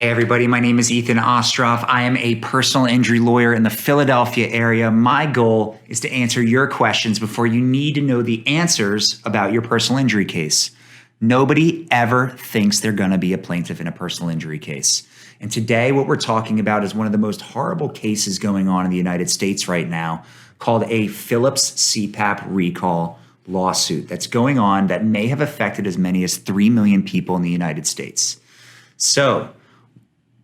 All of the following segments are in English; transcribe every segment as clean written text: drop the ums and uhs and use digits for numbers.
Hey everybody, my name is Ethen Ostroff. I am a personal injury lawyer in the Philadelphia area. My goal is to answer your questions before you need to know the answers about your personal injury case. Nobody ever thinks they're going to be a plaintiff in a personal injury case. And today what we're talking about is one of the most horrible cases going on in the United States right now, called a Philips CPAP Recall Lawsuit that's going on that may have affected as many as 3 million people in the United States. So,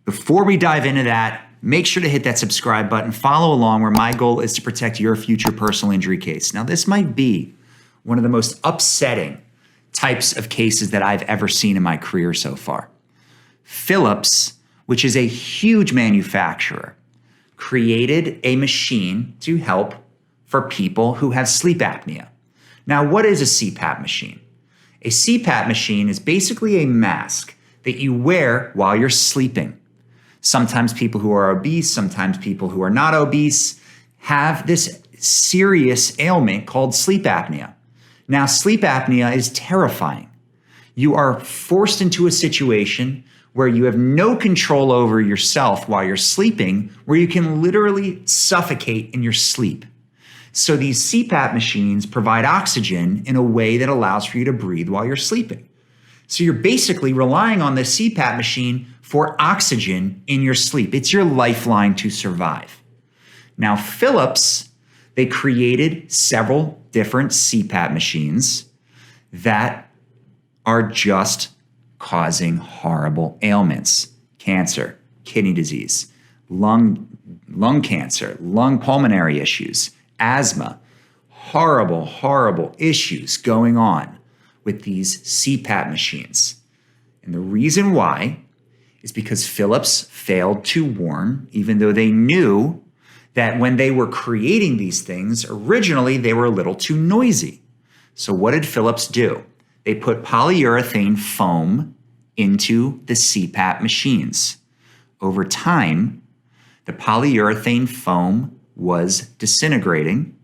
before we dive into that, make sure to hit that subscribe button, follow along, where my goal is to protect your future personal injury case. Now, this might be one of the most upsetting types of cases that I've ever seen in my career so far. Philips, which is a huge manufacturer, created a machine to help for people who have sleep apnea. Now, what is a CPAP machine? A CPAP machine is basically a mask that you wear while you're sleeping. Sometimes people who are obese, sometimes people who are not obese have this serious ailment called sleep apnea. Now, sleep apnea is terrifying. You are forced into a situation where you have no control over yourself while you're sleeping, where you can literally suffocate in your sleep. So these CPAP machines provide oxygen in a way that allows for you to breathe while you're sleeping. So you're basically relying on the CPAP machine for oxygen in your sleep. It's your lifeline to survive. Now, Philips, they created several different CPAP machines that are just causing horrible ailments: cancer, kidney disease, lung cancer, lung pulmonary issues, asthma. Horrible, horrible issues going on with these CPAP machines. And the reason why is because Philips failed to warn, even though they knew that when they were creating these things, originally they were a little too noisy. So what did Philips do? They put polyurethane foam into the CPAP machines. Over time, the polyurethane foam was disintegrating,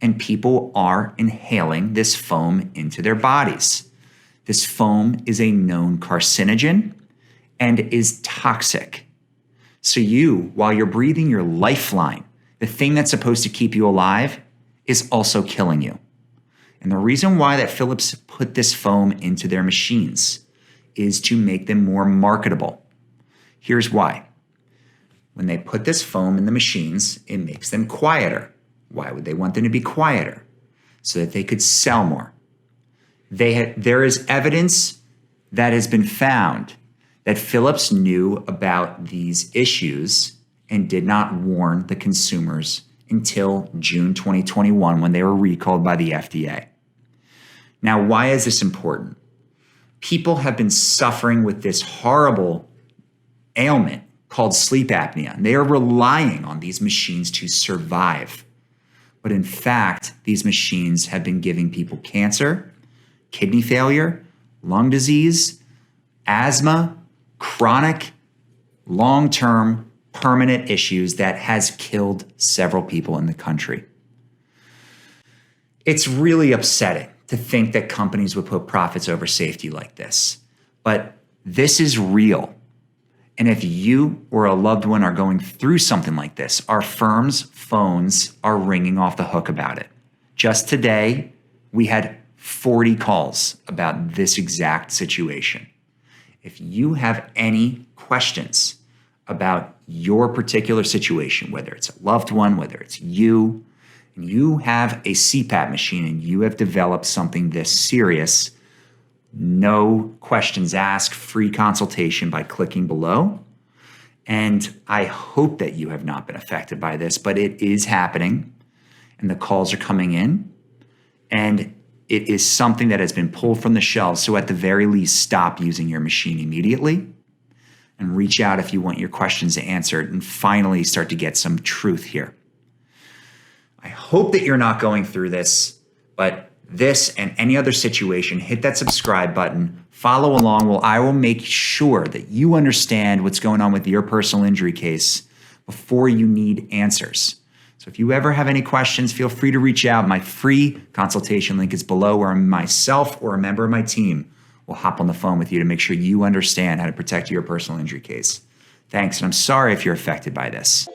and people are inhaling this foam into their bodies. This foam is a known carcinogen and is toxic. So you, while you're breathing your lifeline, the thing that's supposed to keep you alive, is also killing you. And the reason why that Philips put this foam into their machines is to make them more marketable. Here's why. When they put this foam in the machines, it makes them quieter. Why would they want them to be quieter? So that they could sell more. There is evidence that has been found that Philips knew about these issues and did not warn the consumers until June 2021, when they were recalled by the FDA. Now, why is this important? People have been suffering with this horrible ailment called sleep apnea, and they are relying on these machines to survive. But in fact, these machines have been giving people cancer, kidney failure, lung disease, asthma, chronic, long-term, permanent issues that has killed several people in the country. It's really upsetting to think that companies would put profits over safety like this. But this is real. And if you or a loved one are going through something like this, our firm's phones are ringing off the hook about it. Just today, we had 40 calls about this exact situation. If you have any questions about your particular situation, whether it's a loved one, whether it's you, and you have a CPAP machine and you have developed something this serious, no questions asked, free consultation by clicking below. And I hope that you have not been affected by this, but it is happening and the calls are coming in, and it is something that has been pulled from the shelves. So at the very least, stop using your machine immediately and reach out if you want your questions answered and finally start to get some truth here. I hope that you're not going through this, but this and any other situation, hit that subscribe button, follow along. Well, I will make sure that you understand what's going on with your personal injury case before you need answers. So if you ever have any questions, feel free to reach out. My free consultation link is below, where myself or a member of my team will We'll hop on the phone with you to make sure you understand how to protect your personal injury case. Thanks, and I'm sorry if you're affected by this.